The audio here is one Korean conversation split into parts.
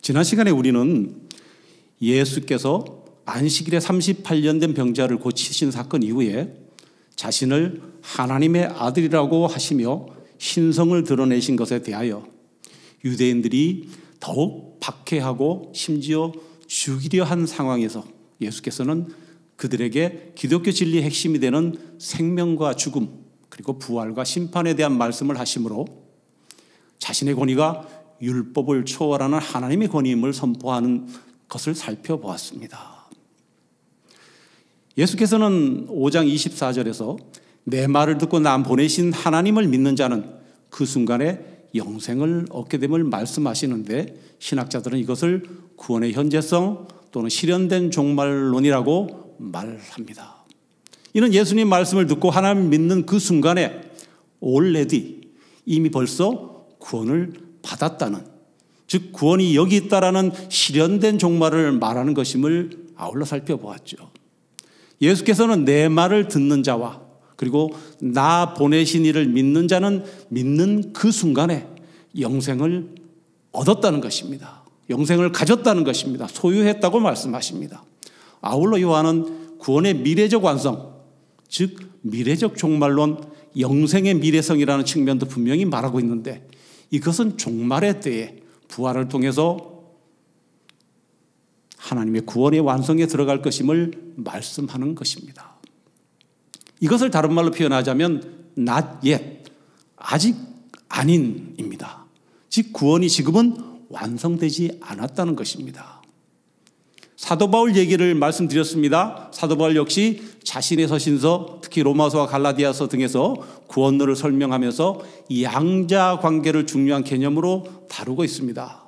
지난 시간에 우리는 예수께서 안식일에 38년 된 병자를 고치신 사건 이후에 자신을 하나님의 아들이라고 하시며 신성을 드러내신 것에 대하여 유대인들이 더욱 박해하고 심지어 죽이려 한 상황에서 예수께서는 그들에게 기독교 진리의 핵심이 되는 생명과 죽음 그리고 부활과 심판에 대한 말씀을 하시므로 자신의 권위가 율법을 초월하는 하나님의 권위임을 선포하는 것을 살펴보았습니다. 예수께서는 5장 24절에서 내 말을 듣고 나 보내신 하나님을 믿는 자는 그 순간에 영생을 얻게 됨을 말씀하시는데 신학자들은 이것을 구원의 현재성 또는 실현된 종말론이라고 말합니다. 이는 예수님 말씀을 듣고 하나님을 믿는 그 순간에 already 이미 벌써 구원을 받았다는, 즉 구원이 여기 있다라는 실현된 종말을 말하는 것임을 아울러 살펴보았죠. 예수께서는 내 말을 듣는 자와 그리고 나 보내신 이를 믿는 자는 믿는 그 순간에 영생을 얻었다는 것입니다. 영생을 가졌다는 것입니다. 소유했다고 말씀하십니다. 아울러 요한은 구원의 미래적 완성, 즉 미래적 종말론, 영생의 미래성이라는 측면도 분명히 말하고 있는데 이것은 종말의 때에 부활을 통해서 하나님의 구원의 완성에 들어갈 것임을 말씀하는 것입니다. 이것을 다른 말로 표현하자면 not yet, 아직 아닌입니다. 즉 구원이 지금은 완성되지 않았다는 것입니다. 사도 바울 얘기를 말씀드렸습니다. 사도 바울 역시 자신의 서신서, 특히 로마서와 갈라디아서 등에서 구원론을 설명하면서 이 양자 관계를 중요한 개념으로 다루고 있습니다.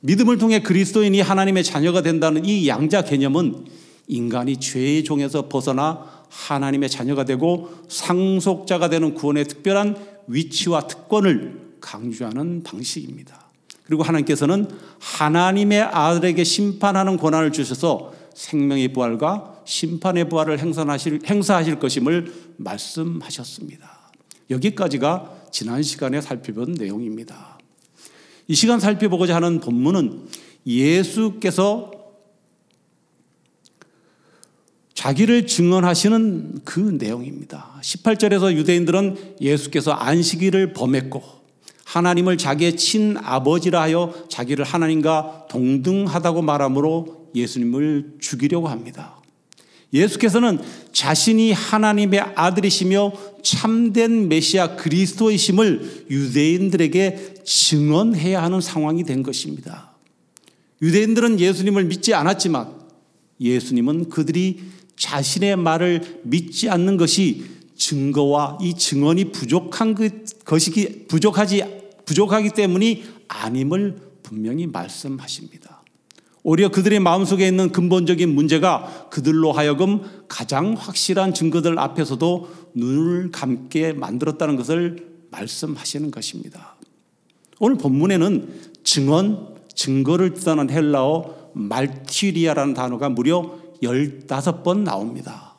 믿음을 통해 그리스도인이 하나님의 자녀가 된다는 이 양자 개념은 인간이 죄의 종에서 벗어나 하나님의 자녀가 되고 상속자가 되는 구원의 특별한 위치와 특권을 강조하는 방식입니다. 그리고 하나님께서는 하나님의 아들에게 심판하는 권한을 주셔서 생명의 부활과 심판의 부활을 행사하실 것임을 말씀하셨습니다. 여기까지가 지난 시간에 살펴본 내용입니다. 이 시간 살펴보고자 하는 본문은 예수께서 자기를 증언하시는 그 내용입니다. 18절에서 유대인들은 예수께서 안식일을 범했고 하나님을 자기의 친아버지라 하여 자기를 하나님과 동등하다고 말함으로 예수님을 죽이려고 합니다. 예수께서는 자신이 하나님의 아들이시며 참된 메시아 그리스도이심을 유대인들에게 증언해야 하는 상황이 된 것입니다. 유대인들은 예수님을 믿지 않았지만 예수님은 그들이 자신의 말을 믿지 않는 것이 증거와 이 증언이 부족하기 때문이 아님을 분명히 말씀하십니다. 오히려 그들의 마음속에 있는 근본적인 문제가 그들로 하여금 가장 확실한 증거들 앞에서도 눈을 감게 만들었다는 것을 말씀하시는 것입니다. 오늘 본문에는 증거를 뜻하는 헬라어 말티리아라는 단어가 무려 15번 나옵니다.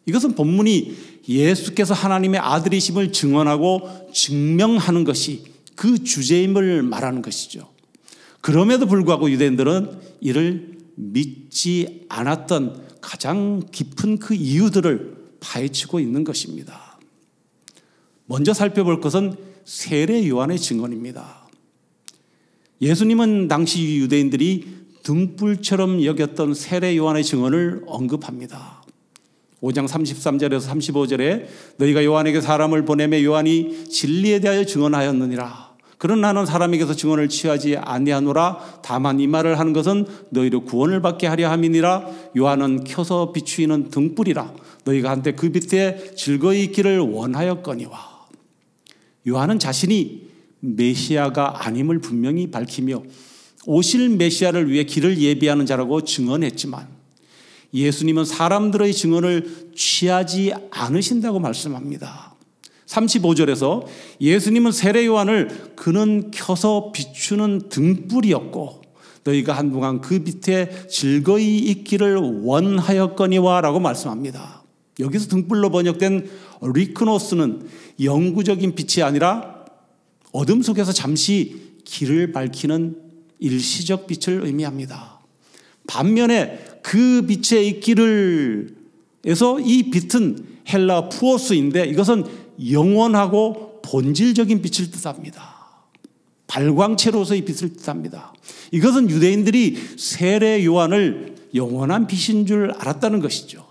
이것은 본문이 예수께서 하나님의 아들이심을 증언하고 증명하는 것이 그 주제임을 말하는 것이죠. 그럼에도 불구하고 유대인들은 이를 믿지 않았던 가장 깊은 그 이유들을 파헤치고 있는 것입니다. 먼저 살펴볼 것은 세례 요한의 증언입니다. 예수님은 당시 유대인들이 등불처럼 여겼던 세례 요한의 증언을 언급합니다. 5장 33절에서 35절에 너희가 요한에게 사람을 보내매 요한이 진리에 대하여 증언하였느니라. 그러나 나는 사람에게서 증언을 취하지 아니하노라. 다만 이 말을 하는 것은 너희로 구원을 받게 하려 함이니라. 요한은 켜서 비추이는 등불이라. 너희가 한때 그 빛에 즐거이 있기를 원하였거니와. 요한은 자신이 메시아가 아님을 분명히 밝히며 오실 메시아를 위해 길을 예비하는 자라고 증언했지만 예수님은 사람들의 증언을 취하지 않으신다고 말씀합니다. 35절에서 예수님은 세례 요한을 그는 켜서 비추는 등불이었고 너희가 한동안 그 밑에 즐거이 있기를 원하였거니와 라고 말씀합니다. 여기서 등불로 번역된 리크노스는 영구적인 빛이 아니라 어둠 속에서 잠시 길을 밝히는 일시적 빛을 의미합니다. 반면에 그 빛의 있기를 에서 이 빛은 헬라 푸오스인데 이것은 영원하고 본질적인 빛을 뜻합니다. 발광체로서의 빛을 뜻합니다. 이것은 유대인들이 세례 요한을 영원한 빛인 줄 알았다는 것이죠.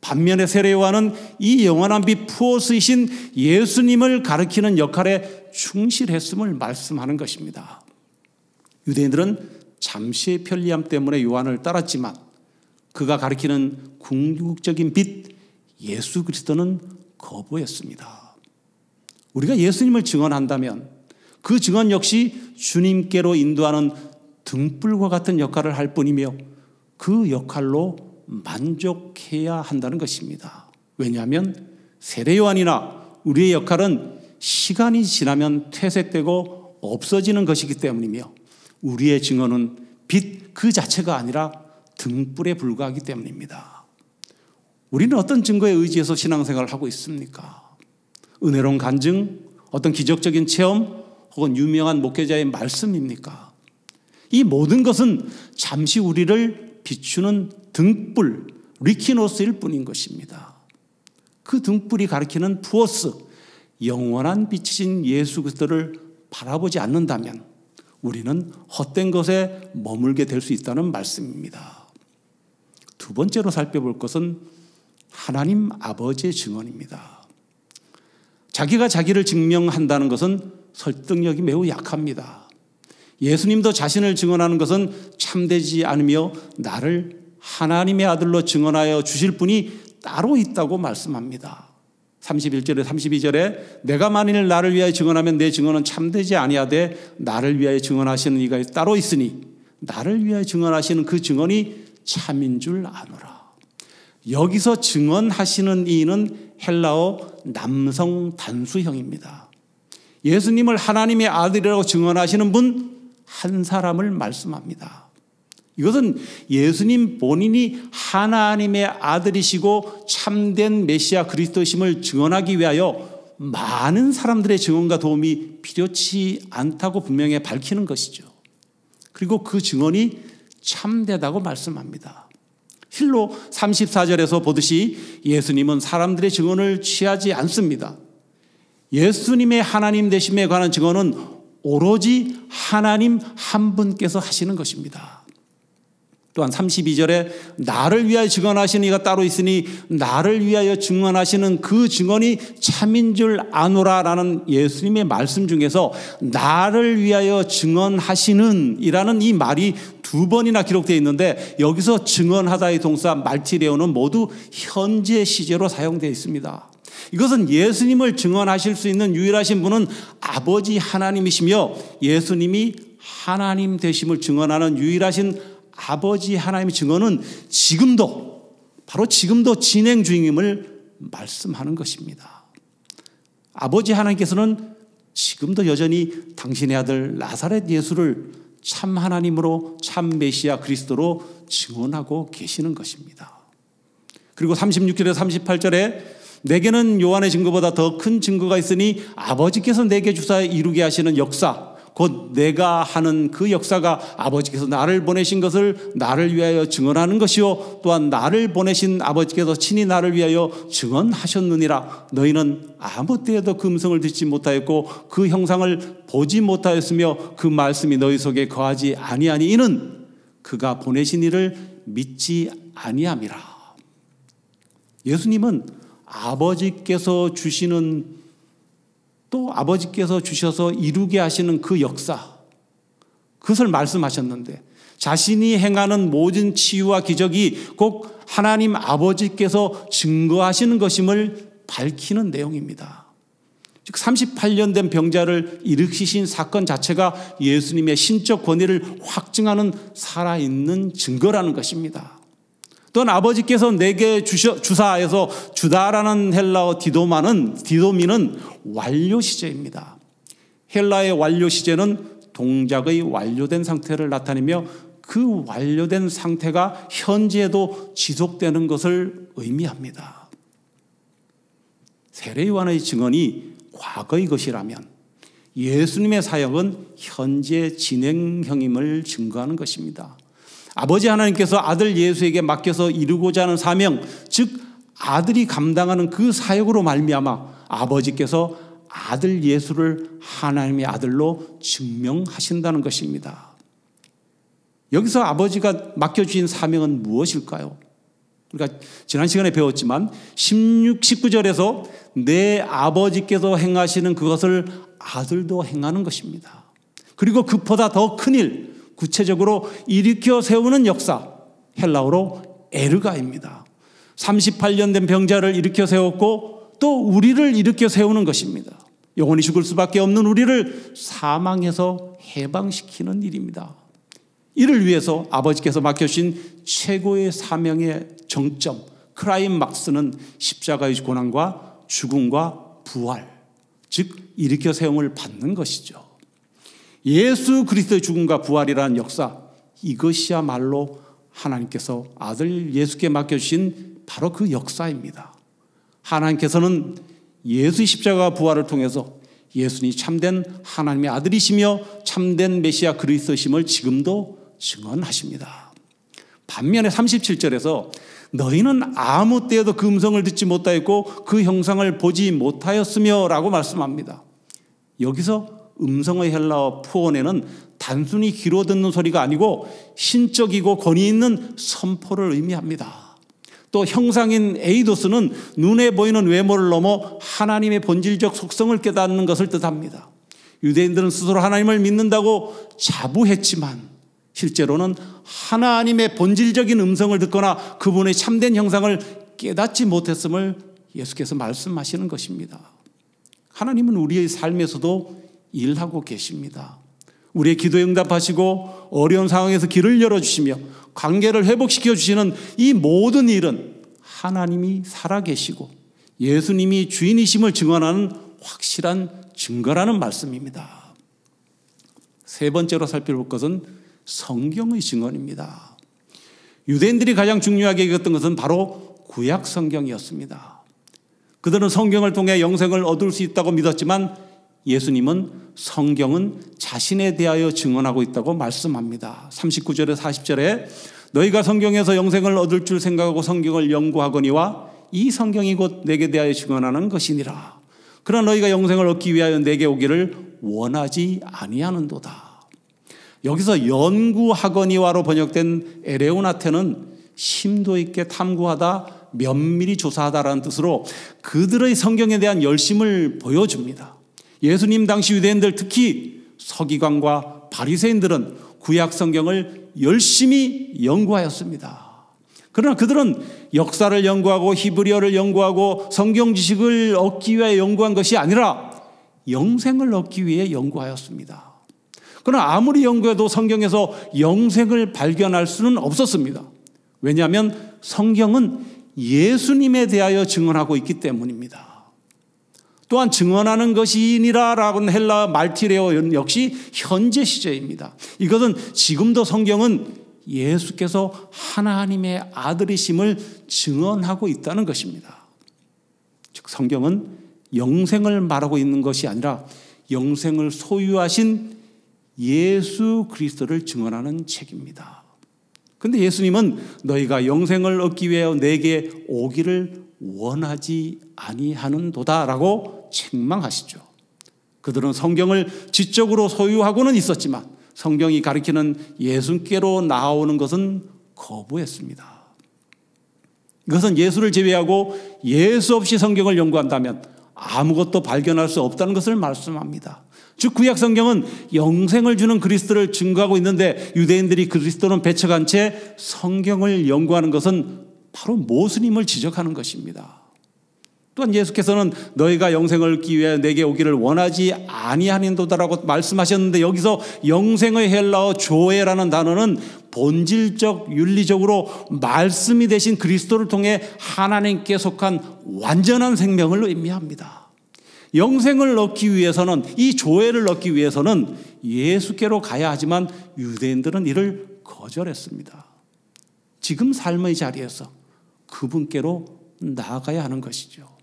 반면에 세례 요한은 이 영원한 빛 푸오스이신 예수님을 가리키는 역할에 충실했음을 말씀하는 것입니다. 유대인들은 잠시의 편리함 때문에 요한을 따랐지만 그가 가리키는 궁극적인 빛 예수 그리스도는 거부했습니다. 우리가 예수님을 증언한다면 그 증언 역시 주님께로 인도하는 등불과 같은 역할을 할 뿐이며 그 역할로 만족해야 한다는 것입니다. 왜냐하면 세례 요한이나 우리의 역할은 시간이 지나면 퇴색되고 없어지는 것이기 때문이며 우리의 증언은 빛 그 자체가 아니라 등불에 불과하기 때문입니다. 우리는 어떤 증거에 의지해서 신앙생활을 하고 있습니까? 은혜로운 간증, 어떤 기적적인 체험, 혹은 유명한 목회자의 말씀입니까? 이 모든 것은 잠시 우리를 비추는 등불, 리키노스일 뿐인 것입니다. 그 등불이 가리키는 푸오스, 영원한 빛이신 예수 그리스도를 바라보지 않는다면 우리는 헛된 것에 머물게 될 수 있다는 말씀입니다. 두 번째로 살펴볼 것은 하나님 아버지의 증언입니다. 자기가 자기를 증명한다는 것은 설득력이 매우 약합니다. 예수님도 자신을 증언하는 것은 참되지 않으며 나를 하나님의 아들로 증언하여 주실 분이 따로 있다고 말씀합니다. 31절에 32절에 내가 만일 나를 위하여 증언하면 내 증언은 참되지 아니하되 나를 위하여 증언하시는 이가 따로 있으니 나를 위하여 증언하시는 그 증언이 참인 줄 아노라. 여기서 증언하시는 이는 헬라어 남성 단수형입니다. 예수님을 하나님의 아들이라고 증언하시는 분 한 사람을 말씀합니다. 이것은 예수님 본인이 하나님의 아들이시고 참된 메시아 그리스도심을 증언하기 위하여 많은 사람들의 증언과 도움이 필요치 않다고 분명히 밝히는 것이죠. 그리고 그 증언이 참되다고 말씀합니다. 실로 34절에서 보듯이 예수님은 사람들의 증언을 취하지 않습니다. 예수님의 하나님 되심에 관한 증언은 오로지 하나님 한 분께서 하시는 것입니다. 또한 32절에 나를 위하여 증언하시는 이가 따로 있으니 나를 위하여 증언하시는 그 증언이 참인 줄 아노라라는 예수님의 말씀 중에서 나를 위하여 증언하시는 이라는 이 말이 두 번이나 기록되어 있는데 여기서 증언하다의 동사 말티레오는 모두 현재 시제로 사용되어 있습니다. 이것은 예수님을 증언하실 수 있는 유일하신 분은 아버지 하나님이시며 예수님이 하나님 되심을 증언하는 유일하신 아버지 하나님의 증언은 지금도 바로 지금도 진행 중임을 말씀하는 것입니다. 아버지 하나님께서는 지금도 여전히 당신의 아들 나사렛 예수를 참 하나님으로 참 메시아 그리스도로 증언하고 계시는 것입니다. 그리고 36절에서 38절에 내게는 요한의 증거보다 더 큰 증거가 있으니 아버지께서 내게 주사에 이루게 하시는 역사 곧 내가 하는 그 역사가 아버지께서 나를 보내신 것을 나를 위하여 증언하는 것이요 또한 나를 보내신 아버지께서 친히 나를 위하여 증언하셨느니라. 너희는 아무 때에도 그 음성을 듣지 못하였고 그 형상을 보지 못하였으며 그 말씀이 너희 속에 거하지 아니하니 이는 그가 보내신 이를 믿지 아니함이라. 예수님은 아버지께서 주시는 또 아버지께서 주셔서 이루게 하시는 그 역사 그것을 말씀하셨는데 자신이 행하는 모든 치유와 기적이 꼭 하나님 아버지께서 증거하시는 것임을 밝히는 내용입니다. 즉 38년 된 병자를 일으키신 사건 자체가 예수님의 신적 권위를 확증하는 살아있는 증거라는 것입니다. 또한 아버지께서 내게 주사하여서 주다라는 헬라어 디도미는 완료 시제입니다. 헬라의 완료 시제는 동작의 완료된 상태를 나타내며 그 완료된 상태가 현재에도 지속되는 것을 의미합니다. 세례 요한의 증언이 과거의 것이라면 예수님의 사역은 현재 진행형임을 증거하는 것입니다. 아버지 하나님께서 아들 예수에게 맡겨서 이루고자 하는 사명, 즉 아들이 감당하는 그 사역으로 말미암아 아버지께서 아들 예수를 하나님의 아들로 증명하신다는 것입니다. 여기서 아버지가 맡겨주신 사명은 무엇일까요? 우리가 지난 시간에 배웠지만 16, 19절에서 내 아버지께서 행하시는 그것을 아들도 행하는 것입니다. 그리고 그보다 더 큰 일, 구체적으로 일으켜 세우는 역사, 헬라어로 에르가입니다. 38년 된 병자를 일으켜 세웠고 또 우리를 일으켜 세우는 것입니다. 영원히 죽을 수밖에 없는 우리를 사망에서 해방시키는 일입니다. 이를 위해서 아버지께서 맡겨주신 최고의 사명의 정점, 크라이막스는 십자가의 고난과 죽음과 부활, 즉 일으켜 세움을 받는 것이죠. 예수 그리스도의 죽음과 부활이라는 역사, 이것이야말로 하나님께서 아들 예수께 맡겨주신 바로 그 역사입니다. 하나님께서는 예수의 십자가 부활을 통해서 예수님이 참된 하나님의 아들이시며 참된 메시아 그리스도심을 지금도 증언하십니다. 반면에 37절에서 너희는 아무 때에도 그 음성을 듣지 못하였고 그 형상을 보지 못하였으며 라고 말씀합니다. 여기서 음성의 헬라어 푸오네는 단순히 귀로 듣는 소리가 아니고 신적이고 권위 있는 선포를 의미합니다. 또 형상인 에이도스는 눈에 보이는 외모를 넘어 하나님의 본질적 속성을 깨닫는 것을 뜻합니다. 유대인들은 스스로 하나님을 믿는다고 자부했지만 실제로는 하나님의 본질적인 음성을 듣거나 그분의 참된 형상을 깨닫지 못했음을 예수께서 말씀하시는 것입니다. 하나님은 우리의 삶에서도 일하고 계십니다. 우리의 기도에 응답하시고 어려운 상황에서 길을 열어주시며 관계를 회복시켜 주시는 이 모든 일은 하나님이 살아계시고 예수님이 주인이심을 증언하는 확실한 증거라는 말씀입니다. 세 번째로 살펴볼 것은 성경의 증언입니다. 유대인들이 가장 중요하게 여겼던 것은 바로 구약 성경이었습니다. 그들은 성경을 통해 영생을 얻을 수 있다고 믿었지만 예수님은 성경은 자신에 대하여 증언하고 있다고 말씀합니다. 39절에 40절에 너희가 성경에서 영생을 얻을 줄 생각하고 성경을 연구하거니와 이 성경이 곧 내게 대하여 증언하는 것이니라. 그러나 너희가 영생을 얻기 위하여 내게 오기를 원하지 아니하는도다. 여기서 연구하거니와로 번역된 에레오나테는 심도 있게 탐구하다, 면밀히 조사하다라는 뜻으로 그들의 성경에 대한 열심을 보여줍니다. 예수님 당시 유대인들, 특히 서기관과 바리새인들은 구약 성경을 열심히 연구하였습니다. 그러나 그들은 역사를 연구하고 히브리어를 연구하고 성경 지식을 얻기 위해 연구한 것이 아니라 영생을 얻기 위해 연구하였습니다. 그러나 아무리 연구해도 성경에서 영생을 발견할 수는 없었습니다. 왜냐하면 성경은 예수님에 대하여 증언하고 있기 때문입니다. 또한 증언하는 것이니라라는 헬라 말티레어 역시 현재 시제입니다. 이것은 지금도 성경은 예수께서 하나님의 아들이심을 증언하고 있다는 것입니다. 즉 성경은 영생을 말하고 있는 것이 아니라 영생을 소유하신 예수 그리스도를 증언하는 책입니다. 그런데 예수님은 너희가 영생을 얻기 위해 내게 오기를 원하지 아니하는도다라고 책망하시죠. 그들은 성경을 지적으로 소유하고는 있었지만 성경이 가리키는 예수께로 나아오는 것은 거부했습니다. 이것은 예수를 제외하고 예수 없이 성경을 연구한다면 아무것도 발견할 수 없다는 것을 말씀합니다. 즉 구약 성경은 영생을 주는 그리스도를 증거하고 있는데 유대인들이 그리스도는 배척한 채 성경을 연구하는 것은 바로 모순임을 지적하는 것입니다. 또한 예수께서는 너희가 영생을 얻기 위해 내게 오기를 원하지 아니하는도다라고 말씀하셨는데 여기서 영생의 헬라어 조에라는 단어는 본질적 윤리적으로 말씀이 되신 그리스도를 통해 하나님께 속한 완전한 생명을 의미합니다. 영생을 얻기 위해서는 이 조회를 얻기 위해서는 예수께로 가야 하지만 유대인들은 이를 거절했습니다. 지금 삶의 자리에서 그분께로 나아가야 하는 것이죠.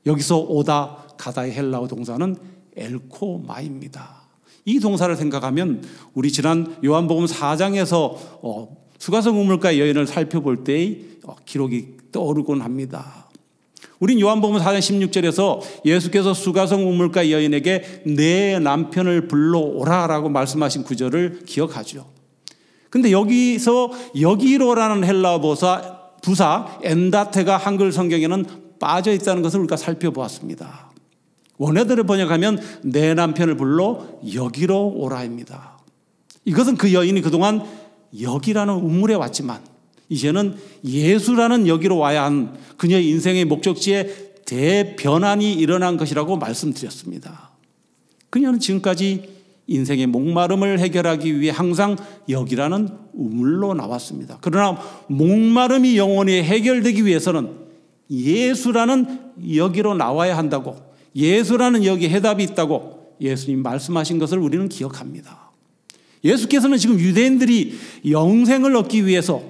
여기서 오다 가다의 헬라어 동사는 엘코마입니다. 이 동사를 생각하면 우리 지난 요한복음 4장에서 수가성 우물가의 여인을 살펴볼 때의 기록이 떠오르곤 합니다. 우린 요한복음 4장 16절에서 예수께서 수가성 우물가 여인에게 내 남편을 불러오라라고 말씀하신 구절을 기억하죠. 근데 여기서 여기로라는 헬라어 부사 엔다테가 한글 성경에는 빠져 있다는 것을 우리가 살펴보았습니다. 원어대로 번역하면 내 남편을 불러 여기로 오라입니다. 이것은 그 여인이 그동안 여기라는 우물에 왔지만 이제는 예수라는 여기로 와야 한 그녀의 인생의 목적지에 대변환이 일어난 것이라고 말씀드렸습니다. 그녀는 지금까지 인생의 목마름을 해결하기 위해 항상 여기라는 우물로 나왔습니다. 그러나 목마름이 영원히 해결되기 위해서는 예수라는 여기로 나와야 한다고, 예수라는 여기에 해답이 있다고 예수님 말씀하신 것을 우리는 기억합니다. 예수께서는 지금 유대인들이 영생을 얻기 위해서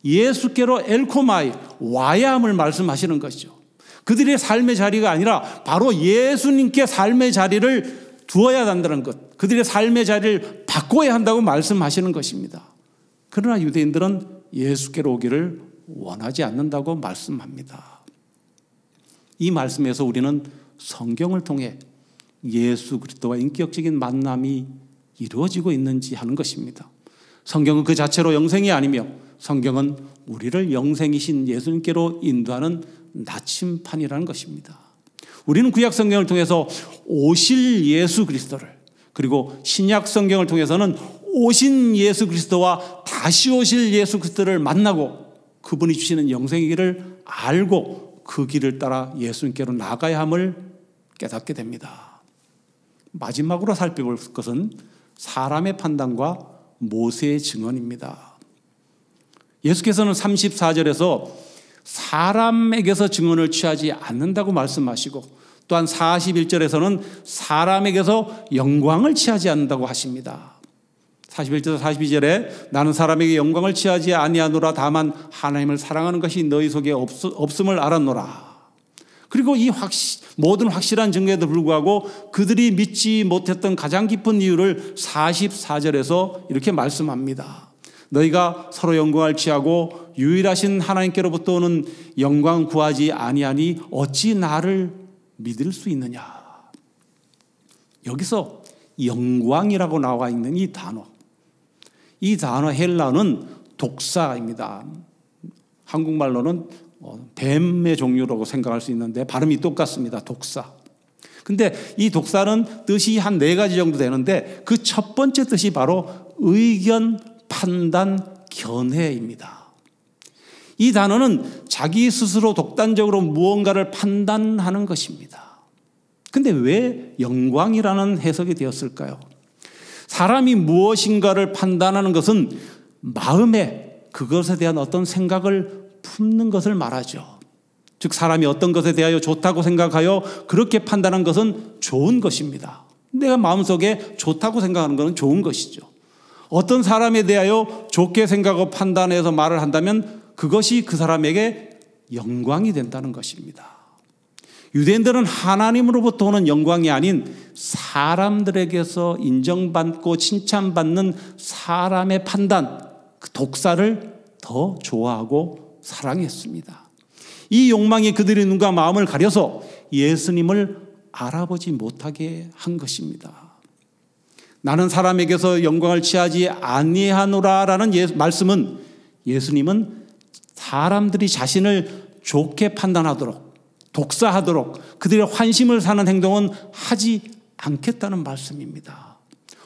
예수께로 엘코마이 와야 함을 말씀하시는 것이죠. 그들의 삶의 자리가 아니라 바로 예수님께 삶의 자리를 두어야 한다는 것, 그들의 삶의 자리를 바꿔야 한다고 말씀하시는 것입니다. 그러나 유대인들은 예수께로 오기를 원하지 않는다고 말씀합니다. 이 말씀에서 우리는 성경을 통해 예수 그리스도와 인격적인 만남이 이루어지고 있는지 하는 것입니다. 성경은 그 자체로 영생이 아니며 성경은 우리를 영생이신 예수님께로 인도하는 나침판이라는 것입니다. 우리는 구약 성경을 통해서 오실 예수 그리스도를, 그리고 신약 성경을 통해서는 오신 예수 그리스도와 다시 오실 예수 그리스도를 만나고 그분이 주시는 영생의 길을 알고 그 길을 따라 예수님께로 나가야 함을 깨닫게 됩니다. 마지막으로 살펴볼 것은 사람의 판단과 모세의 증언입니다. 예수께서는 34절에서 사람에게서 증언을 취하지 않는다고 말씀하시고 또한 41절에서는 사람에게서 영광을 취하지 않는다고 하십니다. 41절에서 42절에 나는 사람에게 영광을 취하지 아니하노라 다만 하나님을 사랑하는 것이 너희 속에 없음을 알았노라. 그리고 이 모든 확실한 증거에도 불구하고 그들이 믿지 못했던 가장 깊은 이유를 44절에서 이렇게 말씀합니다. 너희가 서로 영광을 취하고 유일하신 하나님께로부터 오는 영광 구하지 아니하니 어찌 나를 믿을 수 있느냐. 여기서 영광이라고 나와 있는 이 단어 헬라어는 독사입니다. 한국말로는 뱀의 종류라고 생각할 수 있는데 발음이 똑같습니다. 독사. 근데 이 독사는 뜻이 한 4가지 정도 되는데 그 첫 번째 뜻이 바로 의견, 판단, 견해입니다. 이 단어는 자기 스스로 독단적으로 무언가를 판단하는 것입니다. 근데 왜 영광이라는 해석이 되었을까요? 사람이 무엇인가를 판단하는 것은 마음에 그것에 대한 어떤 생각을 품는 것을 말하죠. 즉 사람이 어떤 것에 대하여 좋다고 생각하여 그렇게 판단한 것은 좋은 것입니다. 내가 마음속에 좋다고 생각하는 것은 좋은 것이죠. 어떤 사람에 대하여 좋게 생각하고 판단해서 말을 한다면 그것이 그 사람에게 영광이 된다는 것입니다. 유대인들은 하나님으로부터 오는 영광이 아닌 사람들에게서 인정받고 칭찬받는 사람의 판단, 그 독사를 더 좋아하고 사랑했습니다. 이 욕망이 그들의 눈과 마음을 가려서 예수님을 알아보지 못하게 한 것입니다. 나는 사람에게서 영광을 취하지 아니하노라라는 말씀은 예수님은 사람들이 자신을 좋게 판단하도록 독사하도록 그들의 환심을 사는 행동은 하지 않겠다는 말씀입니다.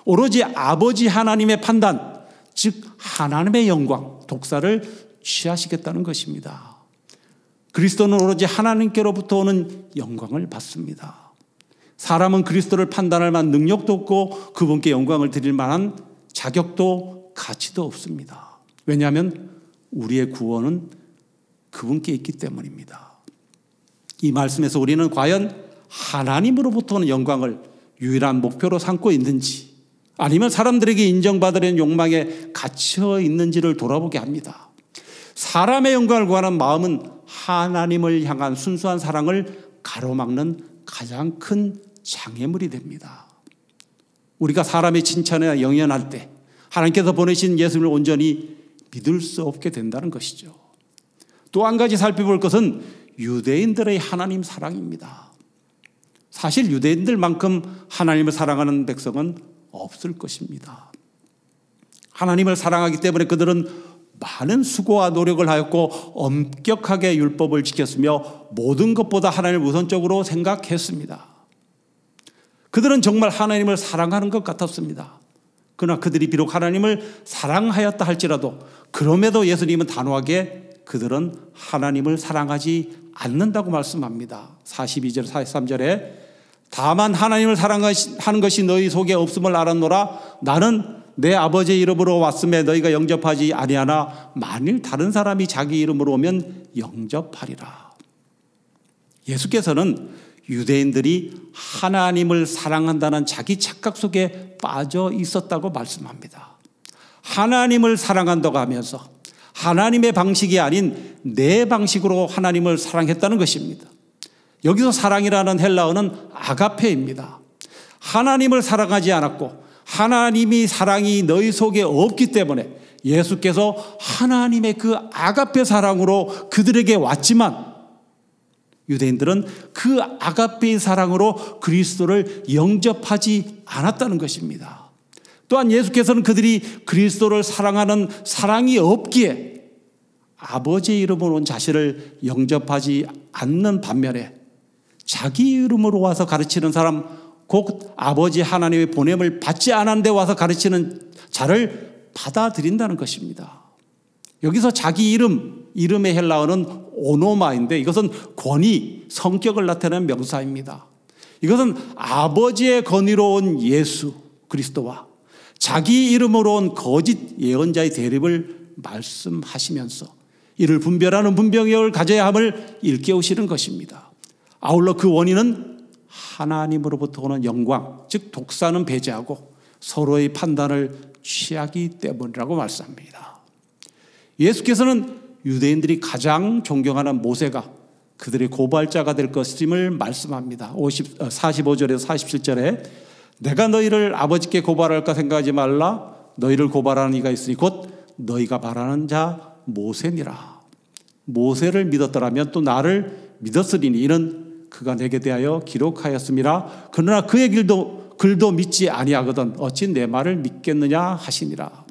오로지 아버지 하나님의 판단, 즉 하나님의 영광, 독사를 취하시겠다는 것입니다. 그리스도는 오로지 하나님께로부터 오는 영광을 받습니다. 사람은 그리스도를 판단할 만한 능력도 없고 그분께 영광을 드릴 만한 자격도 가치도 없습니다. 왜냐하면 우리의 구원은 그분께 있기 때문입니다. 이 말씀에서 우리는 과연 하나님으로부터 오는 영광을 유일한 목표로 삼고 있는지 아니면 사람들에게 인정받으려는 욕망에 갇혀 있는지를 돌아보게 합니다. 사람의 영광을 구하는 마음은 하나님을 향한 순수한 사랑을 가로막는 가장 큰 장애물이 됩니다. 우리가 사람의 칭찬에 영연할 때 하나님께서 보내신 예수님을 온전히 믿을 수 없게 된다는 것이죠. 또 한 가지 살펴볼 것은 유대인들의 하나님 사랑입니다. 사실 유대인들만큼 하나님을 사랑하는 백성은 없을 것입니다. 하나님을 사랑하기 때문에 그들은 많은 수고와 노력을 하였고 엄격하게 율법을 지켰으며 모든 것보다 하나님을 우선적으로 생각했습니다. 그들은 정말 하나님을 사랑하는 것 같았습니다. 그러나 그들이 비록 하나님을 사랑하였다 할지라도 그럼에도 예수님은 단호하게 그들은 하나님을 사랑하지 않는다고 말씀합니다. 42절 43절에 다만 하나님을 사랑하는 것이 너희 속에 없음을 알았노라. 나는 내 아버지의 이름으로 왔음에 너희가 영접하지 아니하나 만일 다른 사람이 자기 이름으로 오면 영접하리라. 예수께서는 유대인들이 하나님을 사랑한다는 자기 착각 속에 빠져 있었다고 말씀합니다. 하나님을 사랑한다고 하면서 하나님의 방식이 아닌 내 방식으로 하나님을 사랑했다는 것입니다. 여기서 사랑이라는 헬라어는 아가페입니다. 하나님을 사랑하지 않았고 하나님이 사랑이 너희 속에 없기 때문에 예수께서 하나님의 그 아가페 사랑으로 그들에게 왔지만 유대인들은 그 아가페의 사랑으로 그리스도를 영접하지 않았다는 것입니다. 또한 예수께서는 그들이 그리스도를 사랑하는 사랑이 없기에 아버지의 이름으로 온 자신을 영접하지 않는 반면에 자기 이름으로 와서 가르치는 사람, 곧 아버지 하나님의 보냄을 받지 않은 데 와서 가르치는 자를 받아들인다는 것입니다. 여기서 자기 이름의 헬라어는 오노마인데 이것은 권위, 성격을 나타내는 명사입니다. 이것은 아버지의 권위로 온 예수 그리스도와 자기 이름으로 온 거짓 예언자의 대립을 말씀하시면서 이를 분별하는 분별력을 가져야 함을 일깨우시는 것입니다. 아울러 그 원인은 하나님으로부터 오는 영광, 즉 독사는 배제하고 서로의 판단을 취하기 때문이라고 말씀합니다. 예수께서는 유대인들이 가장 존경하는 모세가 그들의 고발자가 될 것임을 말씀합니다. 45절에서 47절에 내가 너희를 아버지께 고발할까 생각하지 말라. 너희를 고발하는 이가 있으니 곧 너희가 바라는 자 모세니라. 모세를 믿었더라면 또 나를 믿었으리니 이는 그가 내게 대하여 기록하였음이라. 그러나 그의 글도 믿지 아니하거든 어찌 내 말을 믿겠느냐 하시니라.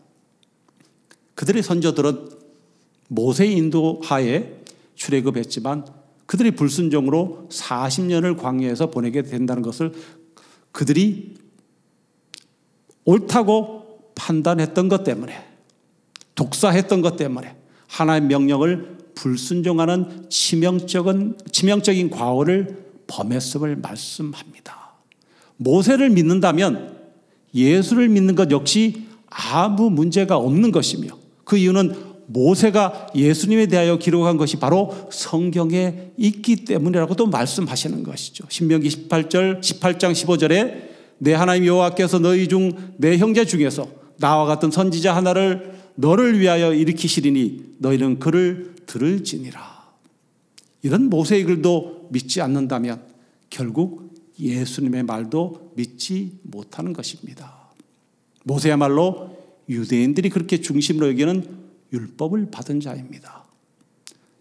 그들의 선조들은 모세의 인도하에 출애굽했지만 그들이 불순종으로 40년을 광야에서 보내게 된다는 것을 그들이 옳다고 판단했던 것 때문에, 독사했던 것 때문에 하나님의 명령을 불순종하는 치명적인 과오를 범했음을 말씀합니다. 모세를 믿는다면 예수를 믿는 것 역시 아무 문제가 없는 것이며 그 이유는 모세가 예수님에 대하여 기록한 것이 바로 성경에 있기 때문이라고 또 말씀하시는 것이죠. 신명기 18장 15절에 내 하나님 여호와께서 너희 중 내 형제 중에서 나와 같은 선지자 하나를 너를 위하여 일으키시리니 너희는 그를 들을지니라. 이런 모세의 글도 믿지 않는다면 결국 예수님의 말도 믿지 못하는 것입니다. 모세야말로 유대인들이 그렇게 중심으로 여기는 율법을 받은 자입니다.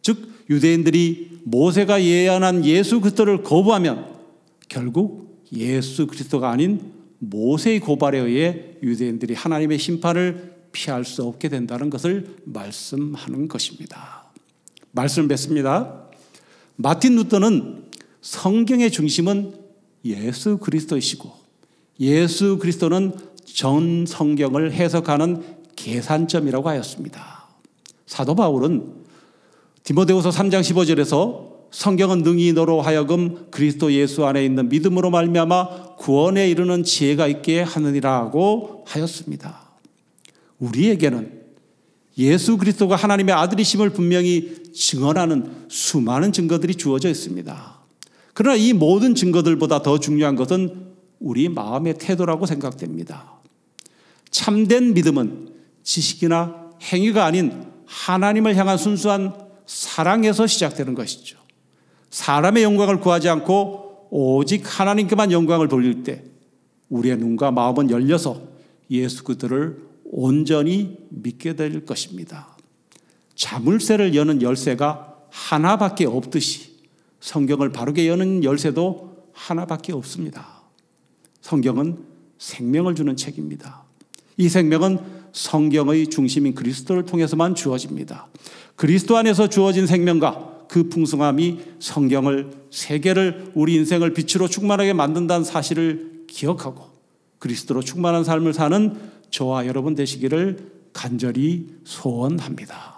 즉 유대인들이 모세가 예언한 예수 그리스도를 거부하면 결국 예수 그리스도가 아닌 모세의 고발에 의해 유대인들이 하나님의 심판을 피할 수 없게 된다는 것을 말씀하는 것입니다. 말씀을 맺습니다. 마틴 루터는 성경의 중심은 예수 그리스도이시고 예수 그리스도는 전 성경을 해석하는 계산점이라고 하였습니다. 사도 바울은 디모데후서 3장 15절에서 성경은 능히 너로 하여금 그리스도 예수 안에 있는 믿음으로 말미암아 구원에 이르는 지혜가 있게 하느니라고 하였습니다. 우리에게는 예수 그리스도가 하나님의 아들이심을 분명히 증언하는 수많은 증거들이 주어져 있습니다. 그러나 이 모든 증거들보다 더 중요한 것은 우리 마음의 태도라고 생각됩니다. 참된 믿음은 지식이나 행위가 아닌 하나님을 향한 순수한 사랑에서 시작되는 것이죠. 사람의 영광을 구하지 않고 오직 하나님께만 영광을 돌릴 때 우리의 눈과 마음은 열려서 예수 그리스도를 온전히 믿게 될 것입니다. 자물쇠를 여는 열쇠가 하나밖에 없듯이 성경을 바르게 여는 열쇠도 하나밖에 없습니다. 성경은 생명을 주는 책입니다. 이 생명은 성경의 중심인 그리스도를 통해서만 주어집니다. 그리스도 안에서 주어진 생명과 그 풍성함이 성경을, 세계를, 우리 인생을 빛으로 충만하게 만든다는 사실을 기억하고 그리스도로 충만한 삶을 사는 저와 여러분 되시기를 간절히 소원합니다.